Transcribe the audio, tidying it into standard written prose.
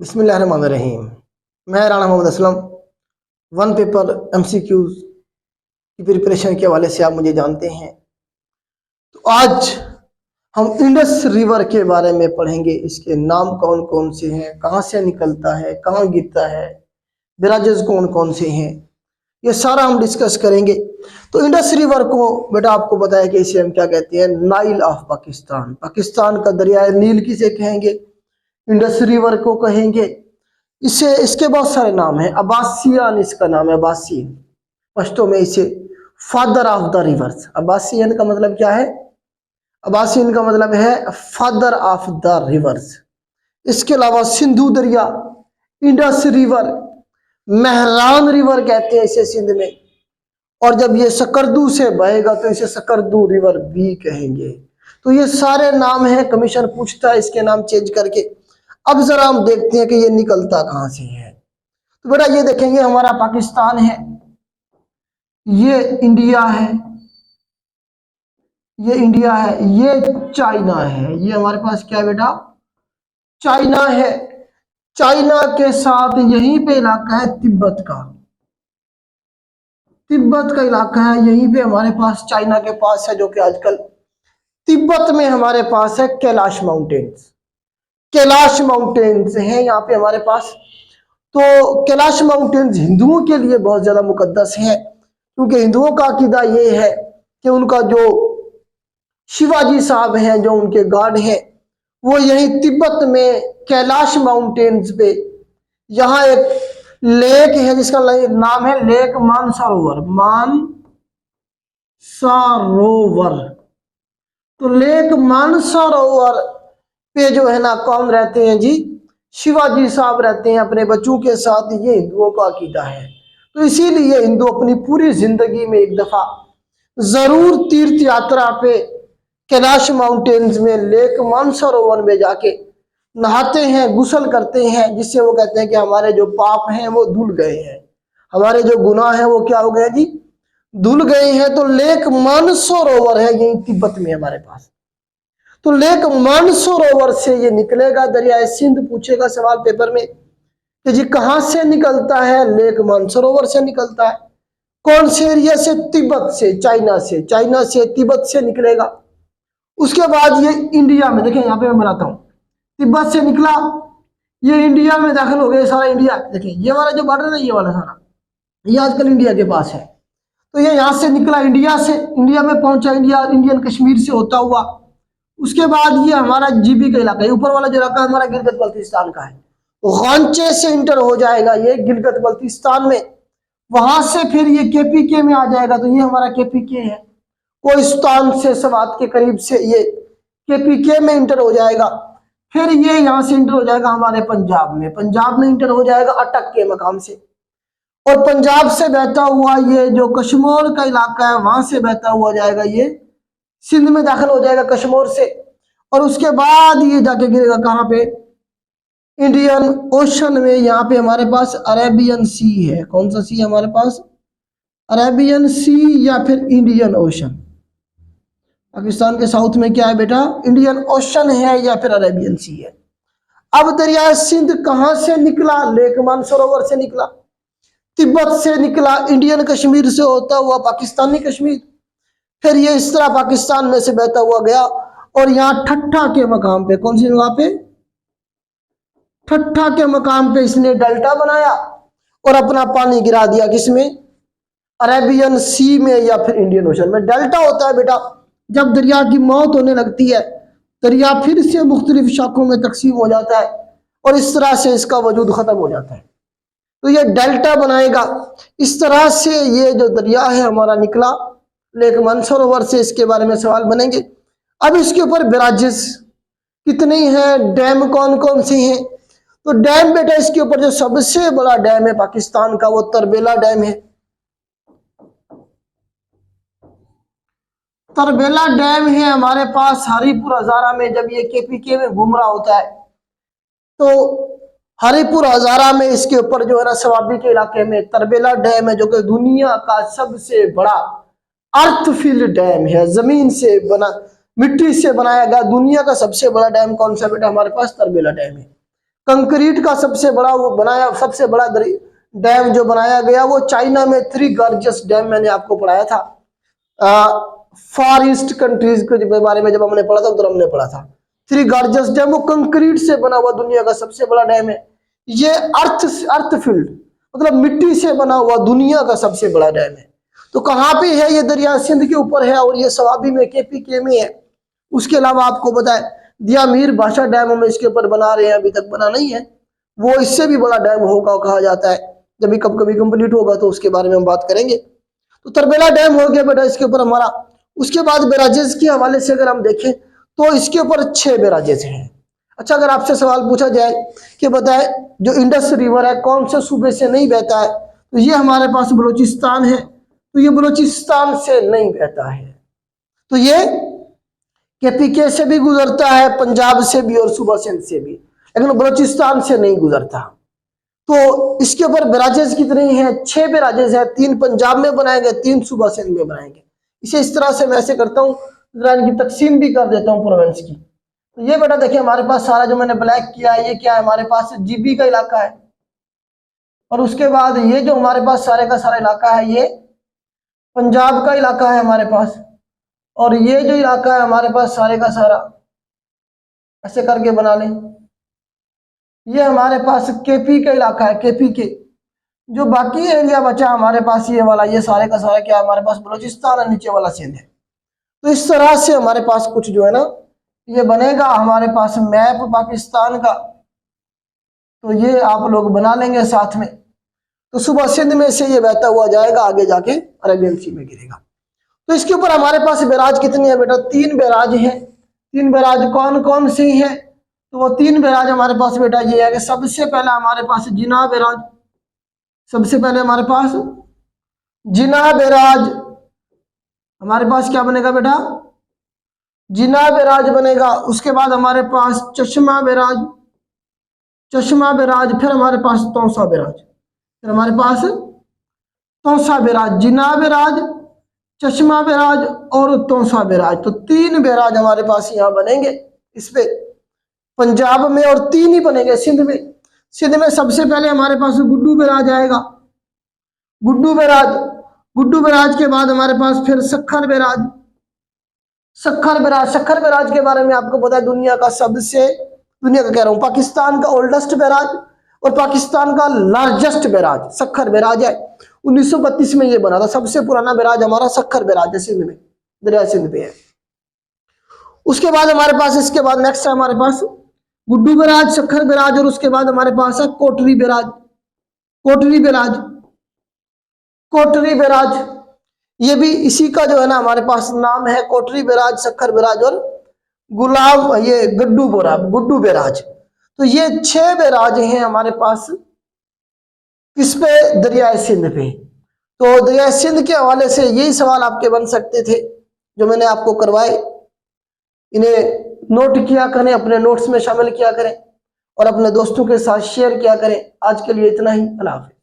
बिस्मिल्लाहिर्रहमानिर्रहीम। मैं Rana Mohammad Aslam. One paper MCQs की प्रिपरेशन के हवाले से आप मुझे जानते हैं। तो आज हम इंडस रिवर के बारे में पढ़ेंगे। इसके नाम कौन कौन से हैं, कहाँ से निकलता है, कहाँ गिरता है, ब्राजेस कौन कौन से हैं, ये सारा हम डिस्कस करेंगे। तो इंडस रिवर को बेटा आपको बताया कि इसे हम क्या कहते हैं, नाइल ऑफ पाकिस्तान। पाकिस्तान का दरियाए नील किसे कहेंगे, इंडस रिवर को कहेंगे। इसे इसके बहुत सारे नाम हैं। अब्बासियन इसका नाम है, अब्बासियन। पश्तो में इसे फादर ऑफ द रिवर्स। अब्बासियन का मतलब क्या है, अब्बासियन का मतलब है फादर ऑफ द रिवर्स। इसके अलावा सिंधु दरिया, इंडस रिवर, मेहरान रिवर कहते हैं इसे सिंध में। और जब ये सकरदू से बहेगा तो इसे सकरदू रिवर भी कहेंगे। तो ये सारे नाम हैं, कमीशन पूछता है इसके नाम चेंज करके। अब जरा हम देखते हैं कि ये निकलता कहाँ से है। तो बेटा ये देखेंगे, हमारा पाकिस्तान है, ये इंडिया है, ये इंडिया है, ये चाइना है। ये हमारे पास क्या है बेटा, चाइना है। चाइना के साथ यहीं पे इलाका है तिब्बत का, तिब्बत का इलाका है यहीं पे हमारे पास, चाइना के पास है, जो कि आजकल तिब्बत में हमारे पास है कैलाश माउंटेन्स। कैलाश माउंटेन्स हैं यहाँ पे हमारे पास। तो कैलाश माउंटेन्स हिंदुओं के लिए बहुत ज्यादा मुकद्दस है, क्योंकि हिंदुओं का अकीदा ये है कि उनका जो शिवाजी साहब हैं, जो उनके गॉड हैं, वो यही तिब्बत में कैलाश माउंटेन्स पे, यहाँ एक लेक है जिसका नाम है लेक मानसरोवर। मानसरोवर। तो लेक मानसरोवर पे जो है ना कौन रहते हैं जी, शिवाजी साहब रहते हैं अपने बच्चों के साथ। ये हिंदुओं का अकीदा है। तो इसीलिए हिंदू अपनी पूरी जिंदगी में एक दफा जरूर तीर्थ यात्रा पे कैलाश माउंटेन्स में लेक मानसरोवर में जाके नहाते हैं, गुसल करते हैं, जिससे वो कहते हैं कि हमारे जो पाप हैं वो धुल गए हैं, हमारे जो गुनाह हैं वो क्या हो गए जी, धुल गए हैं। तो लेक मानसरोवर है यही तिब्बत में हमारे पास। तो लेक मानसरोवर से ये निकलेगा दरियाए सिंध। पूछेगा सवाल पेपर में कि जी कहां से निकलता है, लेक मानसरोवर से निकलता है। कौन से एरिया से, तिब्बत से, चाइना से। चाइना से तिब्बत से निकलेगा। उसके बाद ये इंडिया में, देखें यहाँ पे मैं बनाता हूँ, तिब्बत से निकला, ये इंडिया में दाखिल हो गया सारा इंडिया। देखिए ये वाला जो बॉर्डर है, ये वाला सारा, ये आजकल इंडिया के पास है। तो ये यहाँ से निकला इंडिया से, इंडिया में पहुंचा, इंडिया इंडियन कश्मीर से होता हुआ। उसके बाद ये हमारा जीबी का इलाका है, ऊपर वाला जो इलाका हमारा गिलगित बल्तिस्तान का है, गांचे से इंटर हो जाएगा ये गिलगित बल्तिस्तान में। वहां से फिर ये केपीके में आ जाएगा। तो ये हमारा केपीके है, कोहिस्तान से सवात के करीब से ये केपीके में इंटर हो जाएगा। फिर ये यहाँ से इंटर हो जाएगा हमारे पंजाब में, पंजाब में इंटर हो जाएगा अटक के मकाम से। और पंजाब से बहता हुआ ये जो कश्मीर का इलाका है, वहां से बहता हुआ जाएगा ये सिंध में दाखिल हो जाएगा कश्मीर से। और उसके बाद ये जाके गिरेगा कहाँ पे, इंडियन ओशन में। यहाँ पे हमारे पास अरेबियन सी है। कौन सा सी है हमारे पास, अरेबियन सी या फिर इंडियन ओशन। पाकिस्तान के साउथ में क्या है बेटा, इंडियन ओशन है या फिर अरेबियन सी है। अब दरिया सिंध कहां से निकला, लेक मानसरोवर से निकला, तिब्बत से निकला, इंडियन कश्मीर से होता हुआ पाकिस्तानी कश्मीर। फिर ये इस तरह पाकिस्तान में से बहता हुआ गया और यहाँ ठट्ठा के मकाम पे, कौन सी जगह पे, ठट्ठा के मकाम पे इसने डेल्टा बनाया और अपना पानी गिरा दिया किसमें, अरेबियन सी में या फिर इंडियन ओशन में। डेल्टा होता है बेटा जब दरिया की मौत होने लगती है, दरिया फिर से मुख्तलिफ शाखों में तकसीम हो जाता है और इस तरह से इसका वजूद खत्म हो जाता है। तो ये डेल्टा बनाएगा। इस तरह से ये जो दरिया है हमारा निकला लेक मानसरोवर से। इसके बारे में सवाल बनेंगे। अब इसके ऊपर बैराजेस कितने हैं, डैम कौन कौन से हैं। तो डैम बेटा इसके ऊपर जो सबसे बड़ा डैम है पाकिस्तान का, वो तरबेला डैम है। तरबेला डैम है हमारे पास हरीपुर हजारा में। जब ये केपीके में घूम रहा होता है तो हरीपुर हजारा में इसके ऊपर जो है ना सवाबी के इलाके में तरबेला डैम है, जो कि दुनिया का सबसे बड़ा अर्थफिल डैम है। जमीन से बना, मिट्टी से बनाया गया दुनिया का सबसे बड़ा डैम कौन सा बेटा, हमारे पास तरबेला डैम है। कंक्रीट का सबसे बड़ा वो बनाया, सबसे बड़ा डैम जो बनाया गया वो चाइना में, 3 गॉर्जियस डैम मैंने आपको पढ़ाया था फार ईस्ट कंट्रीज के बारे में जब हमने पढ़ा था, तो हमने पढ़ा था 3 गॉर्जियस डैम, वो कंक्रीट से बना हुआ दुनिया का सबसे बड़ा डैम है। ये अर्थ फील्ड मतलब मिट्टी से बना हुआ दुनिया का सबसे बड़ा डैम है। तो कहाँ पे है ये? दरिया सिंध के ऊपर है और ये सवाबी में KPK में है। उसके अलावा आपको बताए दिया मीर भाषा डैम हम इसके ऊपर बना रहे हैं, अभी तक बना नहीं है, वो इससे भी बड़ा डैम होगा कहा जाता है। जब कभी कंप्लीट होगा तो उसके बारे में हम बात करेंगे। तो तरबेला डैम हो गया बेटा इसके ऊपर हमारा। उसके बाद बैराजेस के हवाले से अगर हम देखें तो इसके ऊपर 6 बैराजेस हैं। अच्छा, अगर आपसे सवाल पूछा जाए कि बताए जो इंडस रिवर है कौन से सूबे से नहीं बहता है, तो ये हमारे पास बलूचिस्तान है, तो ये बलूचिस्तान से नहीं बहता है। तो ये KPK से भी गुजरता है, पंजाब से भी और सूबा सिंध से भी, लेकिन बलूचिस्तान से नहीं गुजरता। तो इसके ऊपर बैराजेस कितने हैं? 6 बैराजेस हैं, 3 पंजाब में बनाएंगे, 3 सूबा सिंध में बनाएंगे। इसे इस तरह से मैं ऐसे करता हूँ, इनकी तकसीम भी कर देता हूँ प्रोविंस की। तो ये बेटा देखिए हमारे पास सारा जो मैंने ब्लैक किया है, ये क्या है? हमारे पास GB का इलाका है, और उसके बाद ये जो हमारे पास सारे का सारा इलाका है ये पंजाब का इलाका है हमारे पास, और ये जो इलाका है हमारे पास सारे का सारा ऐसे करके बना लें, ये हमारे पास KP का इलाका है, KPK। जो बाकी एरिया बचा हमारे पास ये वाला, ये सारे का सारा क्या हमारे पास? बलूचिस्तान और नीचे वाला सिंध है। तो इस तरह से हमारे पास कुछ जो है ना ये बनेगा हमारे पास मैप पाकिस्तान का, तो ये आप लोग बना लेंगे साथ में। तो सूबा सिंध में से ये बहता हुआ जाएगा, आगे जाके अरेबियन सी में गिरेगा। तो इसके ऊपर हमारे पास बैराज कितने हैं बेटा? 3 बैराज हैं। 3 बैराज कौन कौन से हैं? तो वो 3 बैराज हमारे पास बेटा ये है कि सबसे पहला हमारे पास जिना बैराज, सबसे पहले हमारे पास जिना बैराज, हमारे पास क्या बनेगा बेटा? जिना बैराज बनेगा। उसके बाद हमारे पास चश्मा बैराज, चश्मा बैराज, फिर हमारे पास तौसा बैराज, फिर हमारे पास तौसा बैराज, जिना बैराज, चश्मा बैराज और तौसा बैराज। तो 3 बैराज हमारे पास यहाँ बनेंगे इस पे पंजाब में, और 3 ही बनेंगे सिंध में। सिंध में सबसे पहले हमारे पास गुड्डू बैराज आएगा, गुड्डू बैराज। गुड्डू बैराज के बाद हमारे पास फिर Sukkur barrage, Sukkur barrage. Sukkur barrage के बारे में आपको पता है दुनिया का सबसे, दुनिया का कह रहा हूं, पाकिस्तान का ओल्डेस्ट बैराज और पाकिस्तान का लार्जेस्ट बैराज सखर बैराज है। 1932 में ये बना था। सबसे पुराना बैराज हमारा सखर बैराज है, सिंध में, दरिया सिंध पे है। उसके बाद हमारे पास, इसके बाद नेक्स्ट है हमारे पास गुड्डू बैराज, सखर बैराज, और उसके बाद हमारे पास है कोटरी बैराज, कोटरी बैराज, कोटरी बैराज। ये भी इसी का जो है ना हमारे पास नाम है, कोटरी बैराज, सखर बैराज और गुलाम ये गुड्डू बैराज। तो ये 6 बैराज हैं हमारे पास किस पे? दरियाए सिंध पे। तो दरियाए सिंध के हवाले से यही सवाल आपके बन सकते थे जो मैंने आपको करवाए। इन्हें नोट किया करें, अपने नोट्स में शामिल किया करें और अपने दोस्तों के साथ शेयर किया करें। आज के लिए इतना ही। अल्लाह हाफ़िज़।